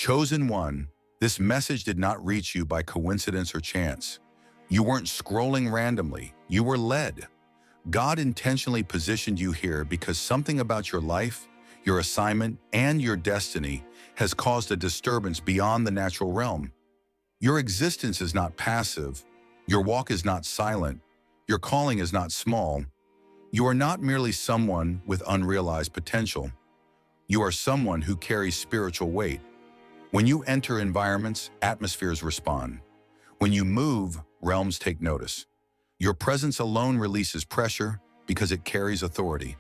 Chosen one, this message did not reach you by coincidence or chance. You weren't scrolling randomly, you were led. God intentionally positioned you here because something about your life, your assignment, and your destiny has caused a disturbance beyond the natural realm. Your existence is not passive, your walk is not silent, your calling is not small. You are not merely someone with unrealized potential. You are someone who carries spiritual weight. When you enter environments, atmospheres respond. When you move, realms take notice. Your presence alone releases pressure because it carries authority.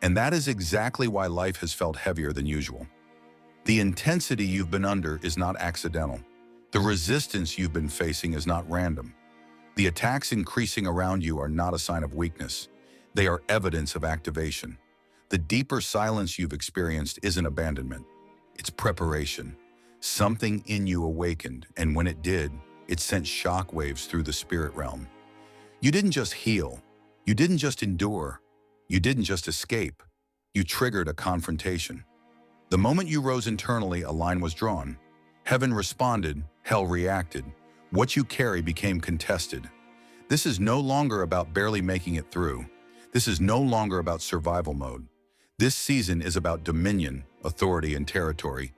And that is exactly why life has felt heavier than usual. The intensity you've been under is not accidental. The resistance you've been facing is not random. The attacks increasing around you are not a sign of weakness. They are evidence of activation. The deeper silence you've experienced isn't abandonment. It's preparation. Something in you awakened, and when it did, it sent shockwaves through the spirit realm. You didn't just heal. You didn't just endure. You didn't just escape. You triggered a confrontation. The moment you rose internally, a line was drawn. Heaven responded, hell reacted. What you carry became contested. This is no longer about barely making it through. This is no longer about survival mode. This season is about dominion, authority, and territory,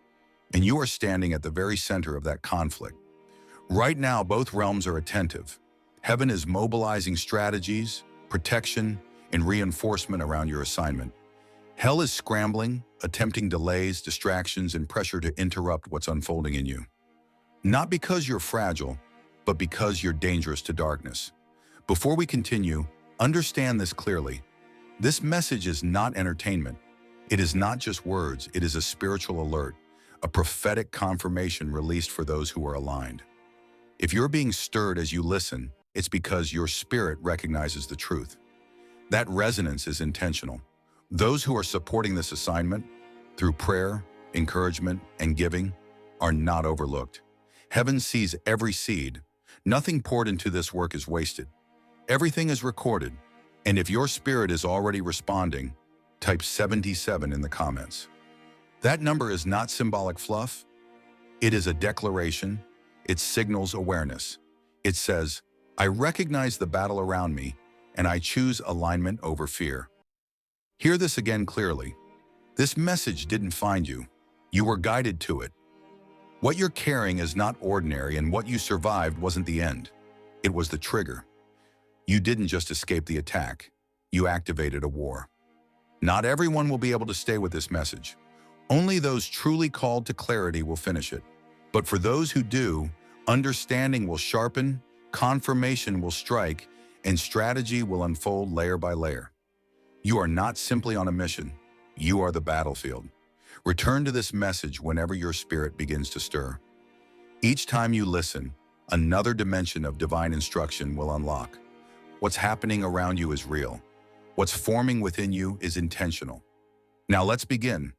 and you are standing at the very center of that conflict. Right now, both realms are attentive. Heaven is mobilizing strategies, protection, and reinforcement around your assignment. Hell is scrambling, attempting delays, distractions, and pressure to interrupt what's unfolding in you. Not because you're fragile, but because you're dangerous to darkness. Before we continue, understand this clearly. This message is not entertainment. It is not just words, it is a spiritual alert, a prophetic confirmation released for those who are aligned. If you're being stirred as you listen, it's because your spirit recognizes the truth. That resonance is intentional. Those who are supporting this assignment, through prayer, encouragement, and giving, are not overlooked. Heaven sees every seed. Nothing poured into this work is wasted. Everything is recorded. And if your spirit is already responding, type 77 in the comments. That number is not symbolic fluff. It is a declaration. It signals awareness. It says, I recognize the battle around me, and I choose alignment over fear. Hear this again clearly. This message didn't find you. You were guided to it. What you're carrying is not ordinary, and what you survived wasn't the end. It was the trigger. You didn't just escape the attack. You activated a war. Not everyone will be able to stay with this message. Only those truly called to clarity will finish it. But for those who do, understanding will sharpen, confirmation will strike, and strategy will unfold layer by layer. You are not simply on a mission. You are the battlefield. Return to this message whenever your spirit begins to stir. Each time you listen, another dimension of divine instruction will unlock. What's happening around you is real. What's forming within you is intentional. Now let's begin,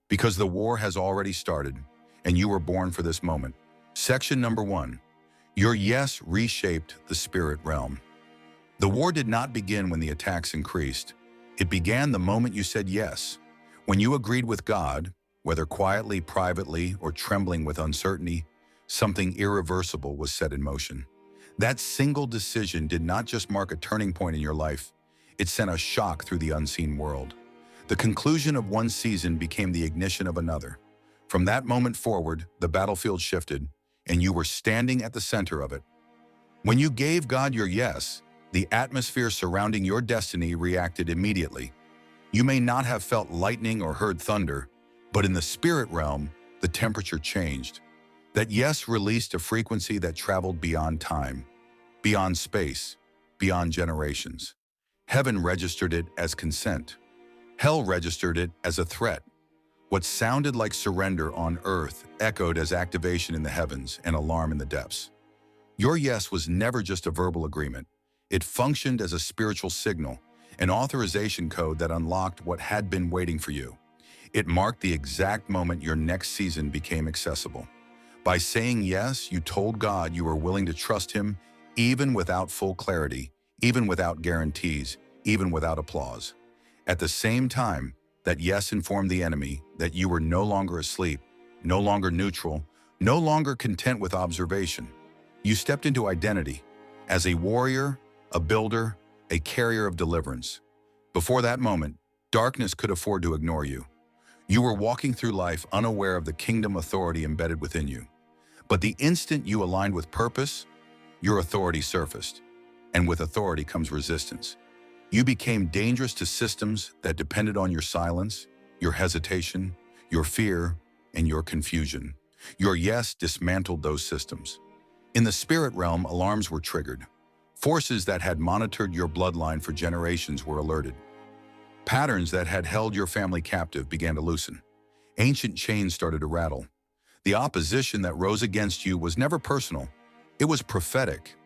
because the war has already started, and you were born for this moment. Section number 1. Your yes reshaped the spirit realm. The war did not begin when the attacks increased. It began the moment you said yes. When you agreed with God, whether quietly, privately, or trembling with uncertainty, something irreversible was set in motion. That single decision did not just mark a turning point in your life, it sent a shock through the unseen world. The conclusion of one season became the ignition of another. From that moment forward, the battlefield shifted, and you were standing at the center of it. When you gave God your yes, the atmosphere surrounding your destiny reacted immediately. You may not have felt lightning or heard thunder, but in the spirit realm, the temperature changed. That yes released a frequency that traveled beyond time, beyond space, beyond generations. Heaven registered it as consent. Hell registered it as a threat. What sounded like surrender on earth echoed as activation in the heavens and alarm in the depths. Your yes was never just a verbal agreement. It functioned as a spiritual signal, an authorization code that unlocked what had been waiting for you. It marked the exact moment your next season became accessible. By saying yes, you told God you were willing to trust Him even without full clarity, even without guarantees, even without applause. At the same time, that yes informed the enemy that you were no longer asleep, no longer neutral, no longer content with observation. You stepped into identity as a warrior, a builder, a carrier of deliverance. Before that moment, darkness could afford to ignore you. You were walking through life unaware of the kingdom authority embedded within you. But the instant you aligned with purpose, your authority surfaced. And with authority comes resistance. You became dangerous to systems that depended on your silence, your hesitation, your fear, and your confusion. Your yes dismantled those systems. In the spirit realm, alarms were triggered. Forces that had monitored your bloodline for generations were alerted. Patterns that had held your family captive began to loosen. Ancient chains started to rattle. The opposition that rose against you was never personal. It was prophetic.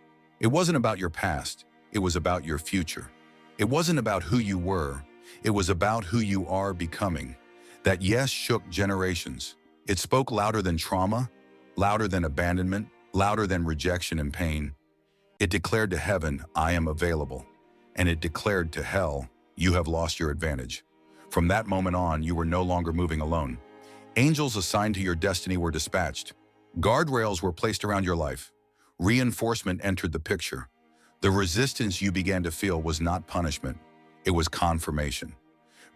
It wasn't about your past. It was about your future. It wasn't about who you were. It was about who you are becoming. That yes shook generations. It spoke louder than trauma, louder than abandonment, louder than rejection and pain. It declared to heaven, I am available. And it declared to hell, you have lost your advantage. From that moment on, you were no longer moving alone. Angels assigned to your destiny were dispatched. Guardrails were placed around your life. Reinforcement entered the picture. The resistance you began to feel was not punishment. It was confirmation.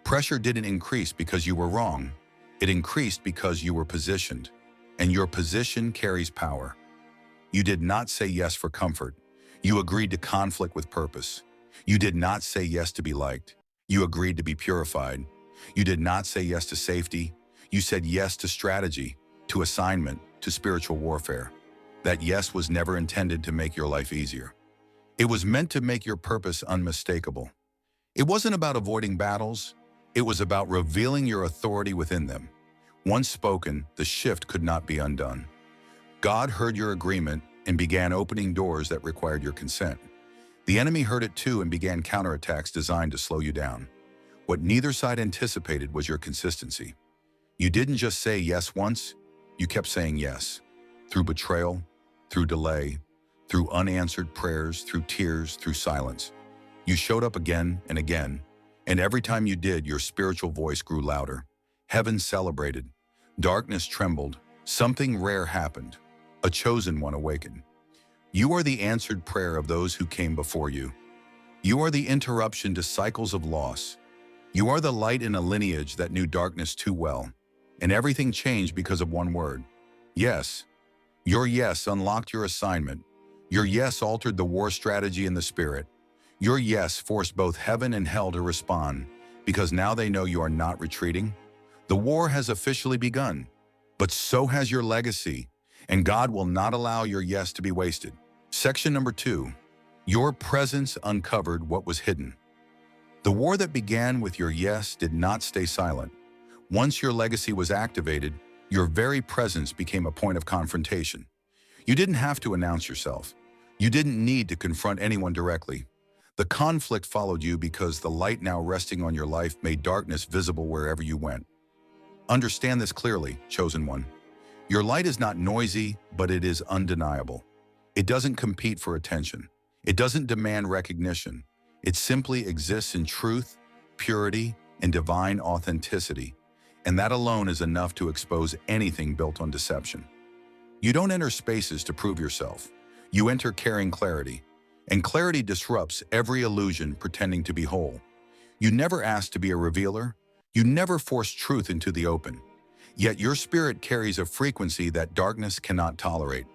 Pressure didn't increase because you were wrong. It increased because you were positioned. And your position carries power. You did not say yes for comfort. You agreed to conflict with purpose. You did not say yes to be liked. You agreed to be purified. You did not say yes to safety. You said yes to strategy, to assignment, to spiritual warfare. That yes was never intended to make your life easier. It was meant to make your purpose unmistakable. It wasn't about avoiding battles. It was about revealing your authority within them. Once spoken, the shift could not be undone. God heard your agreement and began opening doors that required your consent. The enemy heard it too and began counterattacks designed to slow you down. What neither side anticipated was your consistency. You didn't just say yes once, you kept saying yes. Through betrayal, through delay, through unanswered prayers, through tears, through silence. You showed up again and again, and every time you did, your spiritual voice grew louder. Heaven celebrated. Darkness trembled. Something rare happened. A chosen one awakened. You are the answered prayer of those who came before you. You are the interruption to cycles of loss. You are the light in a lineage that knew darkness too well. And everything changed because of one word. Yes. Your yes unlocked your assignment. Your yes altered the war strategy in the spirit. Your yes forced both heaven and hell to respond, because now they know you are not retreating. The war has officially begun, but so has your legacy, and God will not allow your yes to be wasted. Section number 2, your presence uncovered what was hidden. The war that began with your yes did not stay silent. Once your legacy was activated, your very presence became a point of confrontation. You didn't have to announce yourself. You didn't need to confront anyone directly. The conflict followed you because the light now resting on your life made darkness visible wherever you went. Understand this clearly, chosen one. Your light is not noisy, but it is undeniable. It doesn't compete for attention. It doesn't demand recognition. It simply exists in truth, purity, and divine authenticity. And that alone is enough to expose anything built on deception. You don't enter spaces to prove yourself. You enter carrying clarity. And clarity disrupts every illusion pretending to be whole. You never asked to be a revealer. You never forced truth into the open. Yet your spirit carries a frequency that darkness cannot tolerate.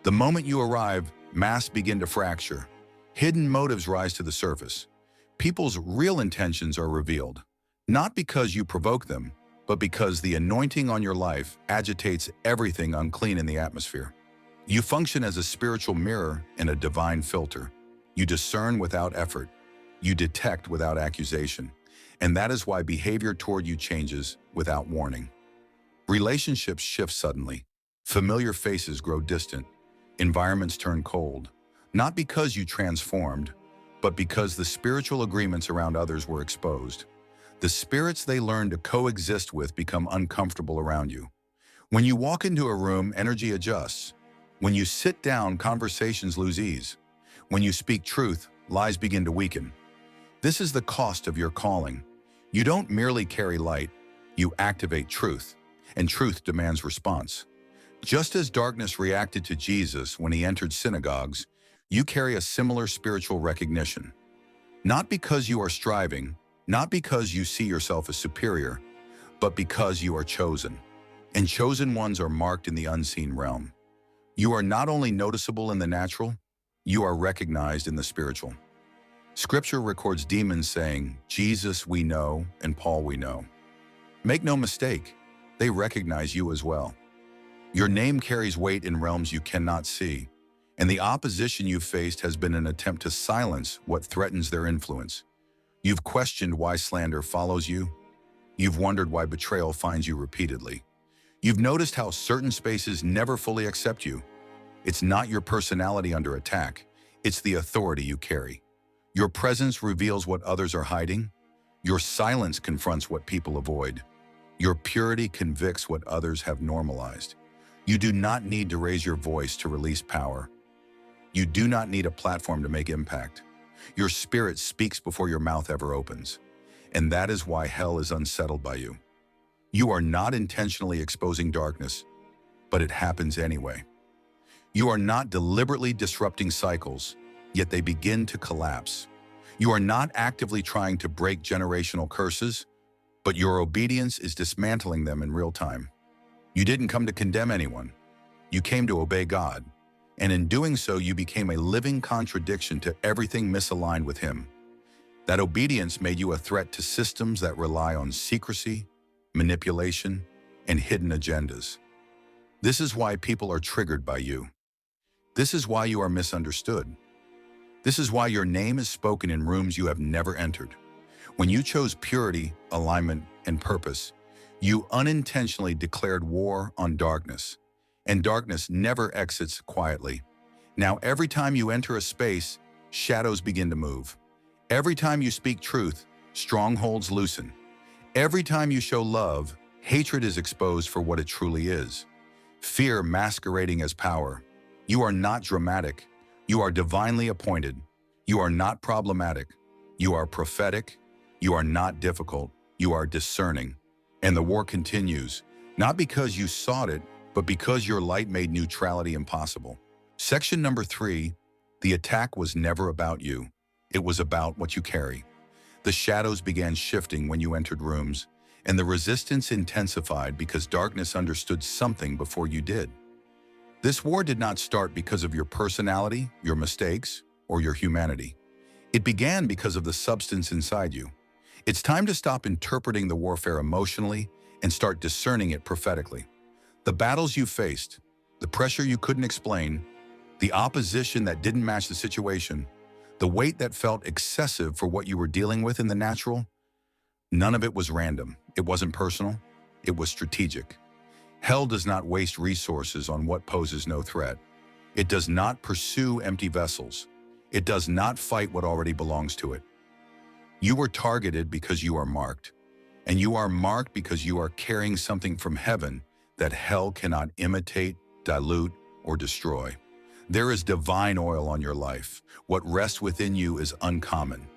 The moment you arrive, masks begin to fracture. Hidden motives rise to the surface. People's real intentions are revealed, not because you provoke them, but because the anointing on your life agitates everything unclean in the atmosphere. You function as a spiritual mirror and a divine filter. You discern without effort. You detect without accusation. And that is why behavior toward you changes without warning. Relationships shift suddenly. Familiar faces grow distant. Environments turn cold, not because you transformed, but because the spiritual agreements around others were exposed. The spirits they learned to coexist with become uncomfortable around you. When you walk into a room, energy adjusts. When you sit down, conversations lose ease. When you speak truth, lies begin to weaken. This is the cost of your calling. You don't merely carry light, you activate truth. and truth demands response. Just as darkness reacted to Jesus when he entered synagogues, you carry a similar spiritual recognition. Not because you are striving, not because you see yourself as superior, but because you are chosen. And chosen ones are marked in the unseen realm. You are not only noticeable in the natural, you are recognized in the spiritual. Scripture records demons saying, "Jesus we know, and Paul we know." Make no mistake, they recognize you as well. Your name carries weight in realms you cannot see, and the opposition you've faced has been an attempt to silence what threatens their influence. You've questioned why slander follows you. You've wondered why betrayal finds you repeatedly. You've noticed how certain spaces never fully accept you. It's not your personality under attack, it's the authority you carry. Your presence reveals what others are hiding. Your silence confronts what people avoid. Your purity convicts what others have normalized. You do not need to raise your voice to release power. You do not need a platform to make impact. Your spirit speaks before your mouth ever opens. And that is why hell is unsettled by you. You are not intentionally exposing darkness, but it happens anyway. You are not deliberately disrupting cycles, yet they begin to collapse. You are not actively trying to break generational curses, but your obedience is dismantling them in real time. You didn't come to condemn anyone. You came to obey God. And in doing so, you became a living contradiction to everything misaligned with Him. That obedience made you a threat to systems that rely on secrecy, manipulation, and hidden agendas. This is why people are triggered by you. This is why you are misunderstood. This is why your name is spoken in rooms you have never entered. When you chose purity, alignment, and purpose, you unintentionally declared war on darkness. And darkness never exits quietly. Now, every time you enter a space, shadows begin to move. Every time you speak truth, strongholds loosen. Every time you show love, hatred is exposed for what it truly is. Fear masquerading as power. You are not dramatic. You are divinely appointed. You are not problematic. You are prophetic. You are not difficult. You are discerning. And the war continues, not because you sought it, but because your light made neutrality impossible. Section number 3, the attack was never about you. It was about what you carry. The shadows began shifting when you entered rooms, and the resistance intensified because darkness understood something before you did. This war did not start because of your personality, your mistakes, or your humanity. It began because of the substance inside you. It's time to stop interpreting the warfare emotionally and start discerning it prophetically. The battles you faced, the pressure you couldn't explain, the opposition that didn't match the situation, the weight that felt excessive for what you were dealing with in the natural, none of it was random. It wasn't personal. It was strategic. Hell does not waste resources on what poses no threat. It does not pursue empty vessels. It does not fight what already belongs to it. You were targeted because you are marked, and you are marked because you are carrying something from heaven that hell cannot imitate, dilute, or destroy. There is divine oil on your life. What rests within you is uncommon.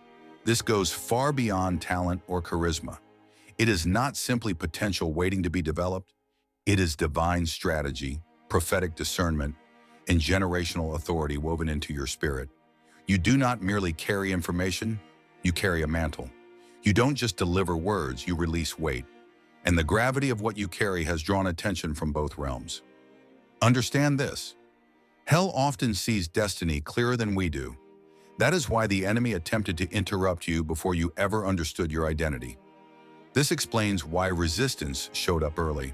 This goes far beyond talent or charisma. It is not simply potential waiting to be developed. It is divine strategy, prophetic discernment, and generational authority woven into your spirit. You do not merely carry information, you carry a mantle. You don't just deliver words, you release weight. And the gravity of what you carry has drawn attention from both realms. Understand this. Hell often sees destiny clearer than we do. That is why the enemy attempted to interrupt you before you ever understood your identity. This explains why resistance showed up early.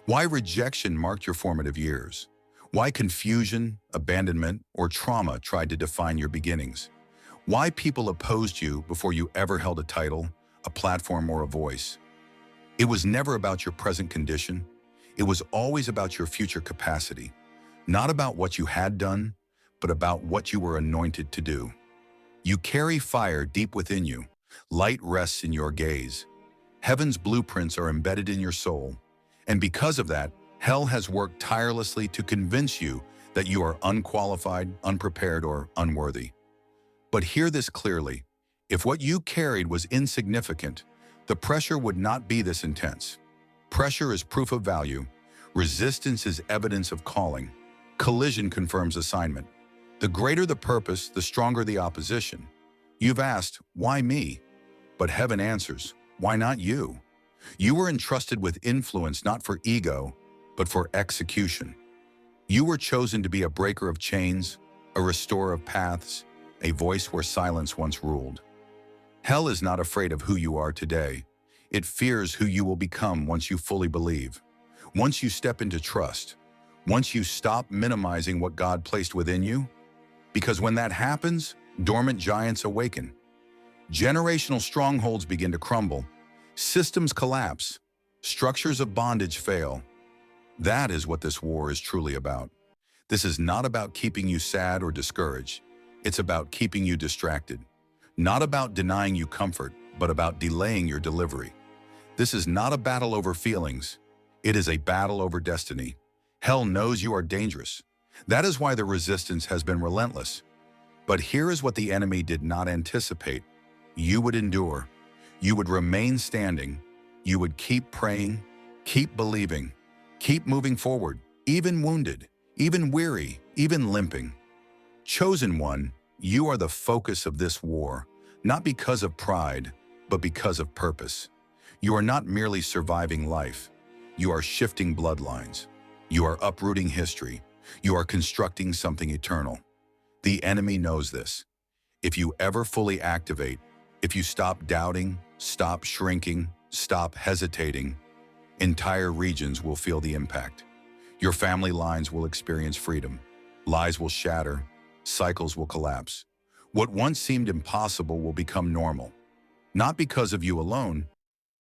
Why rejection marked your formative years. Why confusion, abandonment, or trauma tried to define your beginnings. Why people opposed you before you ever held a title, a platform, or a voice. It was never about your present condition. It was always about your future capacity. Not about what you had done, but about what you were anointed to do. You carry fire deep within you. Light rests in your gaze. Heaven's blueprints are embedded in your soul. And because of that, hell has worked tirelessly to convince you that you are unqualified, unprepared, or unworthy. But hear this clearly. If what you carried was insignificant, the pressure would not be this intense. Pressure is proof of value. Resistance is evidence of calling. Collision confirms assignment. The greater the purpose, the stronger the opposition. You've asked, why me? But heaven answers, why not you? You were entrusted with influence not for ego, but for execution. You were chosen to be a breaker of chains, a restorer of paths, a voice where silence once ruled. Hell is not afraid of who you are today. It fears who you will become once you fully believe. Once you step into trust. Once you stop minimizing what God placed within you. Because when that happens, dormant giants awaken. Generational strongholds begin to crumble. Systems collapse. Structures of bondage fail. That is what this war is truly about. This is not about keeping you sad or discouraged. It's about keeping you distracted. Not about denying you comfort, but about delaying your delivery. This is not a battle over feelings. It is a battle over destiny. Hell knows you are dangerous. That is why the resistance has been relentless. But here is what the enemy did not anticipate. You would endure. You would remain standing. You would keep praying, keep believing, keep moving forward, even wounded, even weary, even limping. Chosen one, you are the focus of this war, not because of pride, but because of purpose. You are not merely surviving life. You are shifting bloodlines. You are uprooting history. You are constructing something eternal. The enemy knows this. If you ever fully activate, if you stop doubting, stop shrinking, stop hesitating, entire regions will feel the impact. Your family lines will experience freedom. Lies will shatter. Cycles will collapse. What once seemed impossible will become normal. Not because of you alone,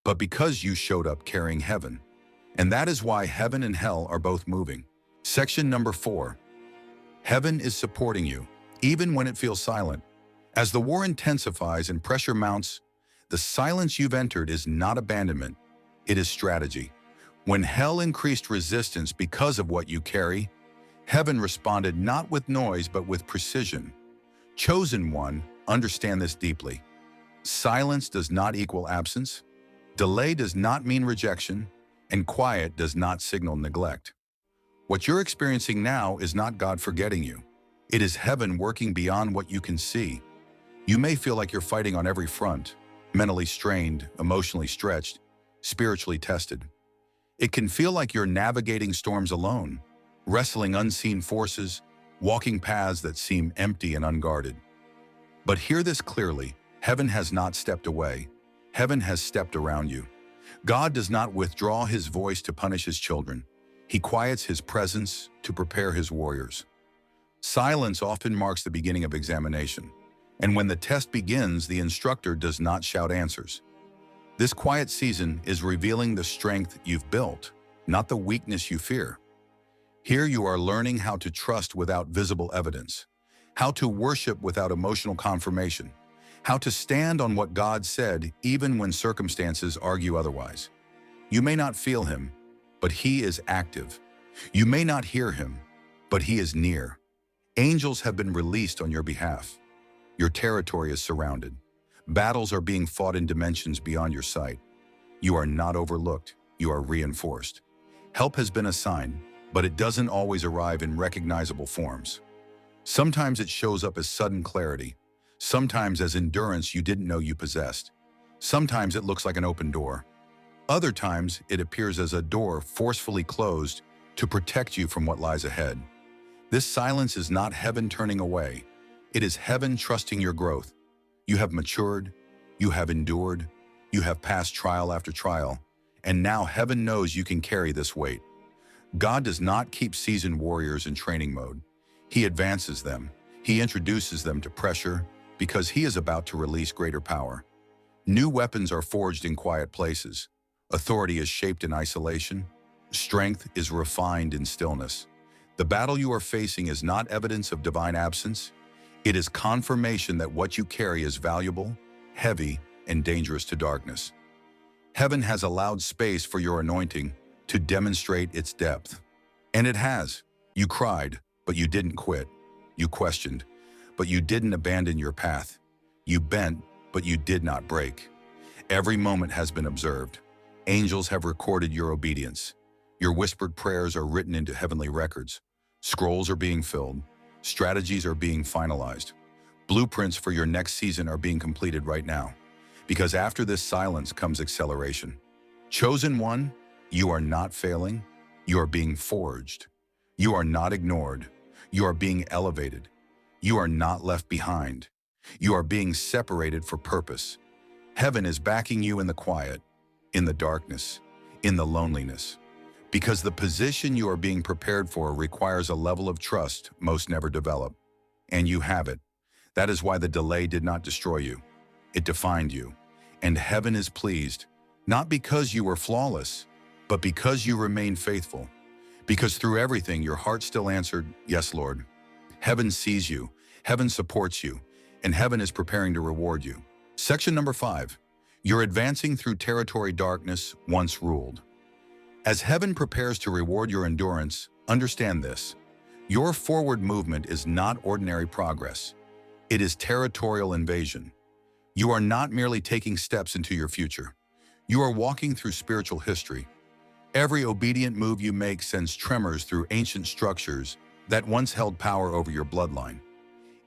but because you showed up carrying heaven. And that is why heaven and hell are both moving. Section number 4. Heaven is supporting you, even when it feels silent. As the war intensifies and pressure mounts, the silence you've entered is not abandonment, it is strategy. When hell increased resistance because of what you carry, heaven responded not with noise but with precision. Chosen one, understand this deeply. Silence does not equal absence, delay does not mean rejection, and quiet does not signal neglect. What you're experiencing now is not God forgetting you. It is heaven working beyond what you can see. You may feel like you're fighting on every front, mentally strained, emotionally stretched, spiritually tested. It can feel like you're navigating storms alone, wrestling unseen forces, walking paths that seem empty and unguarded. But hear this clearly, heaven has not stepped away. Heaven has stepped around you. God does not withdraw his voice to punish his children. He quiets his presence to prepare his warriors. Silence often marks the beginning of examination. And when the test begins, the instructor does not shout answers. This quiet season is revealing the strength you've built, not the weakness you fear. Here you are learning how to trust without visible evidence, how to worship without emotional confirmation, how to stand on what God said even when circumstances argue otherwise. You may not feel him, but he is active. You may not hear him, but he is near. Angels have been released on your behalf. Your territory is surrounded. Battles are being fought in dimensions beyond your sight. You are not overlooked. You are reinforced. Help has been assigned, but it doesn't always arrive in recognizable forms. Sometimes it shows up as sudden clarity. Sometimes as endurance you didn't know you possessed. Sometimes it looks like an open door. Other times it appears as a door forcefully closed to protect you from what lies ahead. This silence is not heaven turning away. It is heaven trusting your growth. You have matured, you have endured, you have passed trial after trial, and now heaven knows you can carry this weight. God does not keep seasoned warriors in training mode. He advances them. He introduces them to pressure because he is about to release greater power. New weapons are forged in quiet places. Authority is shaped in isolation. Strength is refined in stillness. The battle you are facing is not evidence of divine absence. It is confirmation that what you carry is valuable, heavy, and dangerous to darkness. Heaven has allowed space for your anointing to demonstrate its depth. And it has. You cried, but you didn't quit. You questioned, but you didn't abandon your path. You bent, but you did not break. Every moment has been observed. Angels have recorded your obedience. Your whispered prayers are written into heavenly records. Scrolls are being filled. Strategies are being finalized. Blueprints for your next season are being completed right now. Because after this silence comes acceleration. Chosen one, you are not failing. You are being forged. You are not ignored. You are being elevated. You are not left behind. You are being separated for purpose. Heaven is backing you in the quiet, in the darkness, in the loneliness. Because the position you are being prepared for requires a level of trust most never develop. And you have it. That is why the delay did not destroy you. It defined you. And heaven is pleased, not because you were flawless, but because you remained faithful. Because through everything, your heart still answered, "Yes, Lord." Heaven sees you, heaven supports you, and heaven is preparing to reward you. Section number 5. You're advancing through territory darkness once ruled. As heaven prepares to reward your endurance, understand this. Your forward movement is not ordinary progress. It is territorial invasion. You are not merely taking steps into your future. You are walking through spiritual history. Every obedient move you make sends tremors through ancient structures that once held power over your bloodline.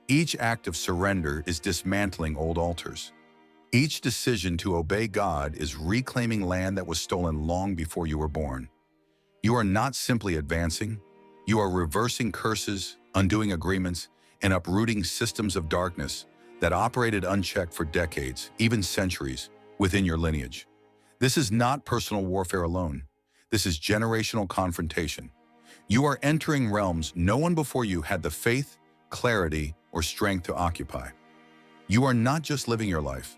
Each act of surrender is dismantling old altars. Each decision to obey God is reclaiming land that was stolen long before you were born. You are not simply advancing. You are reversing curses, undoing agreements, and uprooting systems of darkness that operated unchecked for decades, even centuries, within your lineage. This is not personal warfare alone. This is generational confrontation. You are entering realms no one before you had the faith, clarity, or strength to occupy. You are not just living your life.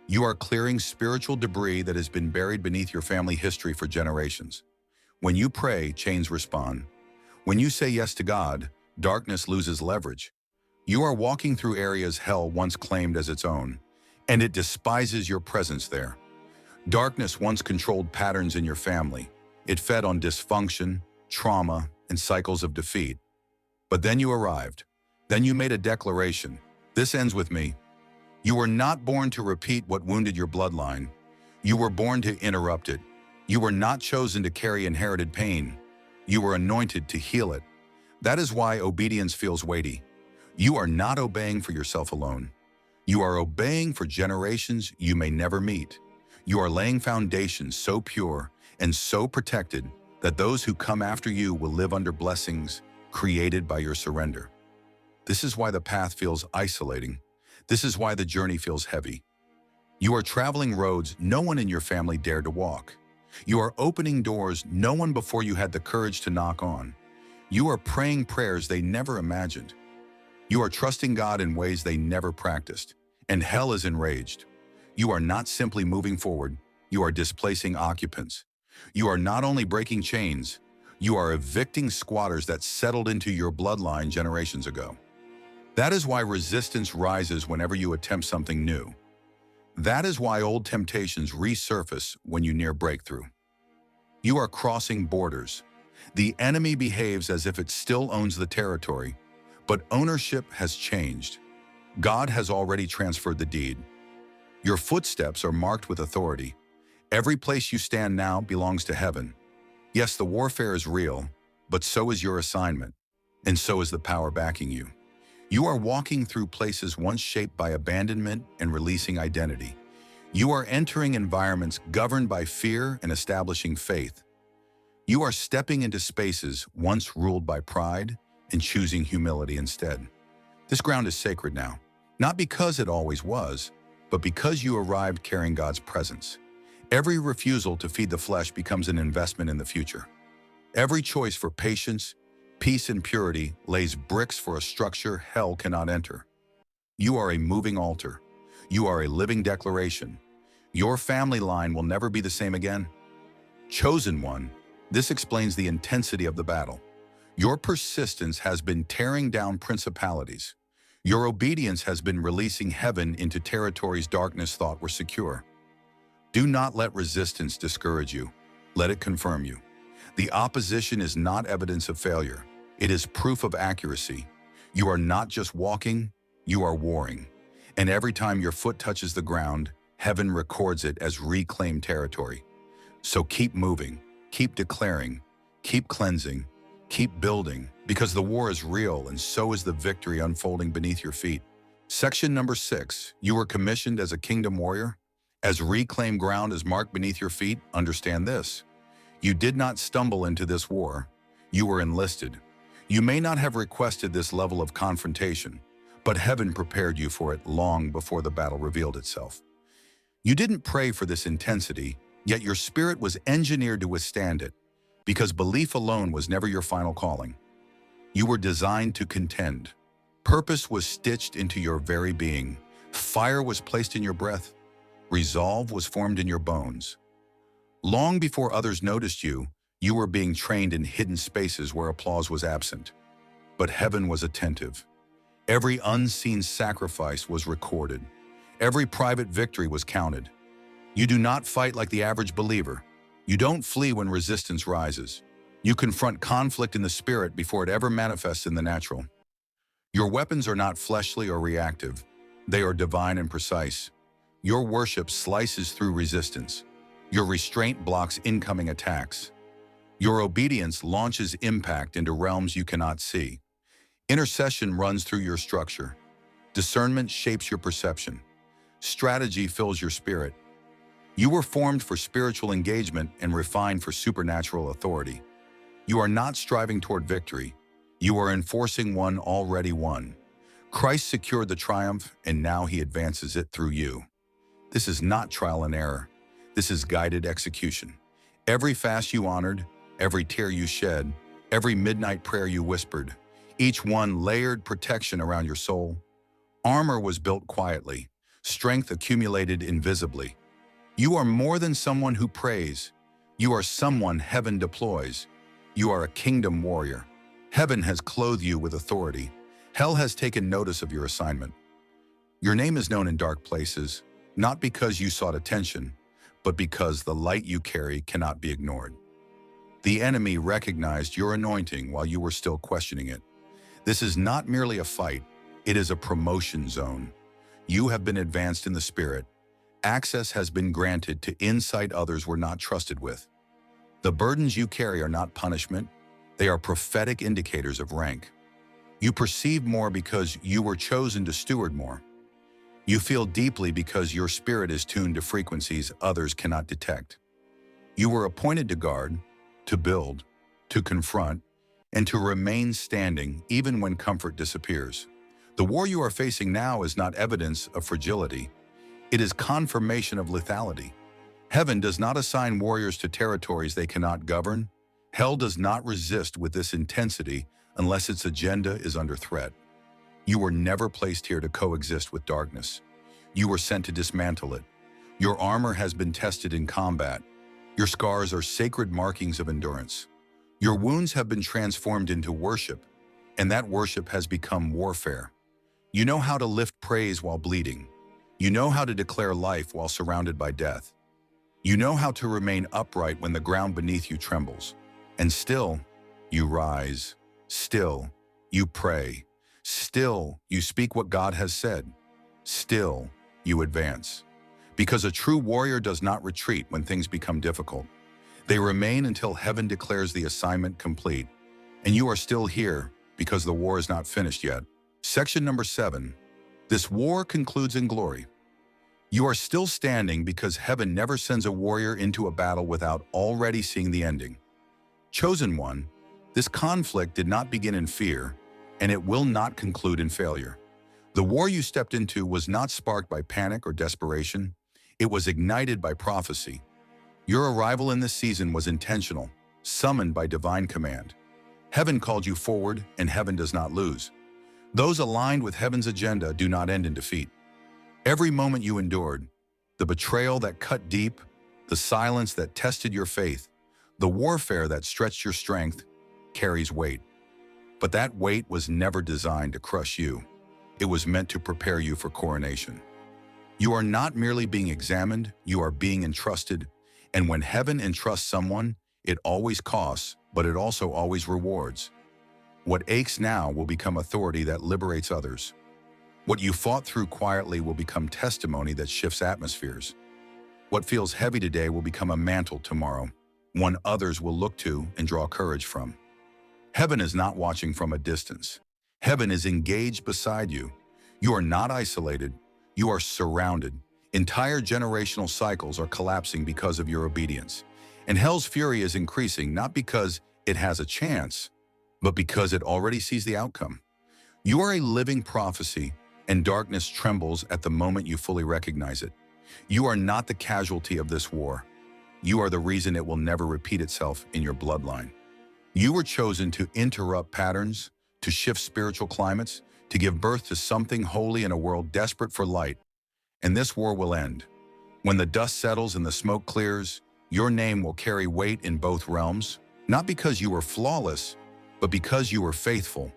You are clearing spiritual debris that has been buried beneath your family history for generations. When you pray, chains respond. When you say yes to God, darkness loses leverage. You are walking through areas hell once claimed as its own, and it despises your presence there. Darkness once controlled patterns in your family. It fed on dysfunction, trauma, and cycles of defeat. But then you arrived. Then you made a declaration. This ends with me. You were not born to repeat what wounded your bloodline. You were born to interrupt it. You were not chosen to carry inherited pain. You were anointed to heal it. That is why obedience feels weighty. You are not obeying for yourself alone. You are obeying for generations you may never meet. You are laying foundations so pure and so protected that those who come after you will live under blessings created by your surrender. This is why the path feels isolating. This is why the journey feels heavy. You are traveling roads no one in your family dared to walk. You are opening doors no one before you had the courage to knock on. You are praying prayers they never imagined. You are trusting God in ways they never practiced, and hell is enraged. You are not simply moving forward, you are displacing occupants. You are not only breaking chains, you are evicting squatters that settled into your bloodline generations ago. That is why resistance rises whenever you attempt something new. That is why old temptations resurface when you near breakthrough. You are crossing borders. The enemy behaves as if it still owns the territory, but ownership has changed. God has already transferred the deed. Your footsteps are marked with authority. Every place you stand now belongs to heaven. Yes, the warfare is real, but so is your assignment, and so is the power backing you. You are walking through places once shaped by abandonment and releasing identity. You are entering environments governed by fear and establishing faith. You are stepping into spaces once ruled by pride and choosing humility instead. This ground is sacred now, not because it always was, but because you arrived carrying God's presence. Every refusal to feed the flesh becomes an investment in the future. Every choice for patience, peace, and purity lays bricks for a structure hell cannot enter. You are a moving altar. You are a living declaration. Your family line will never be the same again. Chosen one, this explains the intensity of the battle. Your persistence has been tearing down principalities. Your obedience has been releasing heaven into territories darkness thought were secure. Do not let resistance discourage you. Let it confirm you. The opposition is not evidence of failure. It is proof of accuracy. You are not just walking, you are warring. And every time your foot touches the ground, heaven records it as reclaimed territory. So keep moving, keep declaring, keep cleansing, keep building, because the war is real and so is the victory unfolding beneath your feet. Section number 6, you were commissioned as a kingdom warrior. As reclaimed ground is marked beneath your feet, understand this. You did not stumble into this war. You were enlisted. You may not have requested this level of confrontation, but heaven prepared you for it long before the battle revealed itself. You didn't pray for this intensity, yet your spirit was engineered to withstand it, because belief alone was never your final calling. You were designed to contend. Purpose was stitched into your very being. Fire was placed in your breath. Resolve was formed in your bones. Long before others noticed you, you were being trained in hidden spaces where applause was absent. But heaven was attentive. Every unseen sacrifice was recorded. Every private victory was counted. You do not fight like the average believer. You don't flee when resistance rises. You confront conflict in the spirit before it ever manifests in the natural. Your weapons are not fleshly or reactive. They are divine and precise. Your worship slices through resistance. Your restraint blocks incoming attacks. Your obedience launches impact into realms you cannot see. Intercession runs through your structure. Discernment shapes your perception. Strategy fills your spirit. You were formed for spiritual engagement and refined for supernatural authority. You are not striving toward victory. You are enforcing one already won. Christ secured the triumph, and now he advances it through you. This is not trial and error. This is guided execution. Every fast you honored, every tear you shed, every midnight prayer you whispered, each one layered protection around your soul. Armor was built quietly, strength accumulated invisibly. You are more than someone who prays. You are someone heaven deploys. You are a kingdom warrior. Heaven has clothed you with authority. Hell has taken notice of your assignment. Your name is known in dark places, not because you sought attention, but because the light you carry cannot be ignored. The enemy recognized your anointing while you were still questioning it. This is not merely a fight, it is a promotion zone. You have been advanced in the spirit. Access has been granted to insight others were not trusted with. The burdens you carry are not punishment, they are prophetic indicators of rank. You perceive more because you were chosen to steward more. You feel deeply because your spirit is tuned to frequencies others cannot detect. You were appointed to guard, to build, to confront, and to remain standing even when comfort disappears. The war you are facing now is not evidence of fragility. It is confirmation of lethality. Heaven does not assign warriors to territories they cannot govern. Hell does not resist with this intensity unless its agenda is under threat. You were never placed here to coexist with darkness. You were sent to dismantle it. Your armor has been tested in combat. Your scars are sacred markings of endurance. Your wounds have been transformed into worship, and that worship has become warfare. You know how to lift praise while bleeding. You know how to declare life while surrounded by death. You know how to remain upright when the ground beneath you trembles. And still, you rise. Still, you pray. Still, you speak what God has said. Still, you advance. Because a true warrior does not retreat when things become difficult. They remain until heaven declares the assignment complete. And you are still here because the war is not finished yet. Section number 7. This war concludes in glory. You are still standing because heaven never sends a warrior into a battle without already seeing the ending. Chosen one, this conflict did not begin in fear, and it will not conclude in failure. The war you stepped into was not sparked by panic or desperation. It was ignited by prophecy. Your arrival in this season was intentional, summoned by divine command. Heaven called you forward, and heaven does not lose. Those aligned with heaven's agenda do not end in defeat. Every moment you endured, the betrayal that cut deep, the silence that tested your faith, the warfare that stretched your strength, carries weight. But that weight was never designed to crush you. It was meant to prepare you for coronation. You are not merely being examined, you are being entrusted. And when heaven entrusts someone, it always costs, but it also always rewards. What aches now will become authority that liberates others. What you fought through quietly will become testimony that shifts atmospheres. What feels heavy today will become a mantle tomorrow, one others will look to and draw courage from. Heaven is not watching from a distance. Heaven is engaged beside you. You are not isolated. You are surrounded. Entire generational cycles are collapsing because of your obedience. And hell's fury is increasing not because it has a chance, but because it already sees the outcome. You are a living prophecy, and darkness trembles at the moment you fully recognize it. You are not the casualty of this war. You are the reason it will never repeat itself in your bloodline. You were chosen to interrupt patterns, to shift spiritual climates, to give birth to something holy in a world desperate for light. And this war will end. When the dust settles and the smoke clears, your name will carry weight in both realms, not because you were flawless, but because you were faithful.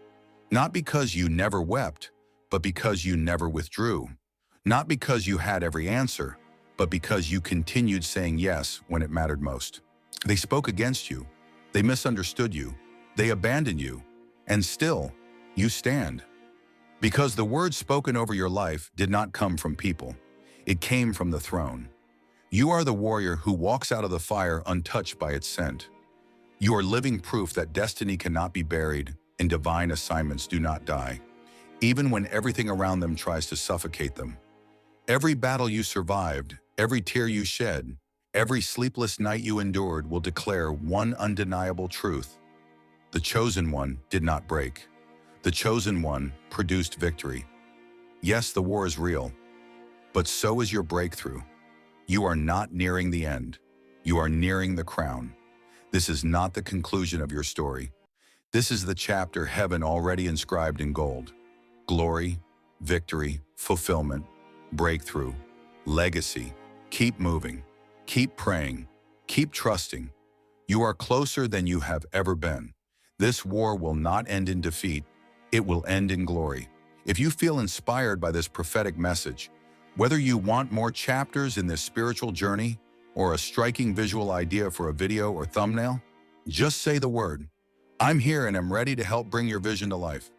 Not because you never wept, but because you never withdrew. Not because you had every answer, but because you continued saying yes when it mattered most. They spoke against you. They misunderstood you. They abandoned you. And still, you stand. Because the words spoken over your life did not come from people. It came from the throne. You are the warrior who walks out of the fire untouched by its scent. You are living proof that destiny cannot be buried and divine assignments do not die, even when everything around them tries to suffocate them. Every battle you survived, every tear you shed, every sleepless night you endured will declare one undeniable truth. The chosen one did not break. The chosen one produced victory. Yes, the war is real, but so is your breakthrough. You are not nearing the end. You are nearing the crown. This is not the conclusion of your story. This is the chapter heaven already inscribed in gold. Glory, victory, fulfillment, breakthrough, legacy. Keep moving. Keep praying. Keep trusting. You are closer than you have ever been. This war will not end in defeat. It will end in glory. If you feel inspired by this prophetic message, whether you want more chapters in this spiritual journey or a striking visual idea for a video or thumbnail, just say the word. I'm here and I'm ready to help bring your vision to life.